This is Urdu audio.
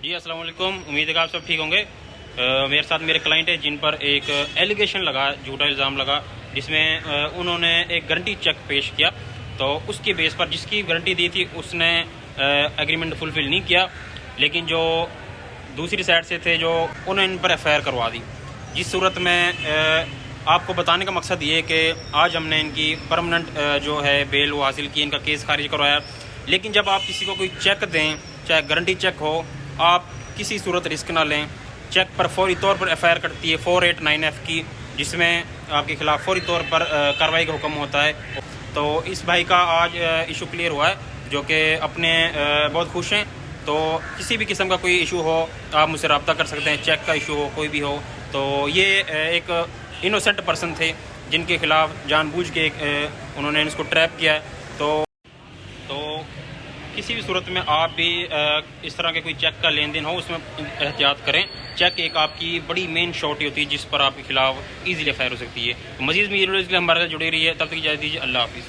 جی السلام علیکم، امید ہے کہ آپ سب ٹھیک ہوں گے۔ میرے ساتھ میرے کلائنٹ ہے جن پر ایک ایلیگیشن لگا، جھوٹا الزام لگا، جس میں انہوں نے ایک گارنٹی چیک پیش کیا، تو اس کی بیس پر جس کی گارنٹی دی تھی اس نے ایگریمنٹ فلفل نہیں کیا، لیکن جو دوسری سائڈ سے تھے جو انہوں نے ان پر ایف آئی آر کروا دی۔ جس صورت میں آپ کو بتانے کا مقصد یہ ہے کہ آج ہم نے ان کی پرماننٹ جو ہے بیل وہ حاصل کی، ان کا کیس خارج کروایا۔ لیکن جب آپ کسی کو کوئی چیک دیں، چاہے گارنٹی چیک ہو، آپ کسی صورت رسک نہ لیں۔ چیک پر فوری طور پر ایف آئی آر کرتی ہے 489F کی، جس میں آپ کے خلاف فوری طور پر کارروائی کا حکم ہوتا ہے۔ تو اس بھائی کا آج ایشو کلیئر ہوا ہے، جو کہ اپنے بہت خوش ہیں۔ تو کسی بھی قسم کا کوئی ایشو ہو آپ مجھ سے رابطہ کر سکتے ہیں، چیک کا ایشو ہو، کوئی بھی ہو۔ تو یہ ایک انوسینٹ پرسن تھے جن کے خلاف جان بوجھ کے انہوں نے اس کو ٹریپ کیا ہے۔ تو کسی بھی صورت میں آپ بھی اس طرح کے کوئی چیک کا لین دین ہو اس میں احتیاط کریں۔ چیک ایک آپ کی بڑی مین شارٹ ہوتی ہے جس پر آپ کے خلاف ایزیلی ایف آئی آر ہو سکتی ہے۔ مزید ویڈیوز کے لیے ہمارے ساتھ جڑے رہیے، تب تک اجازت دیجیے، اللہ حافظ۔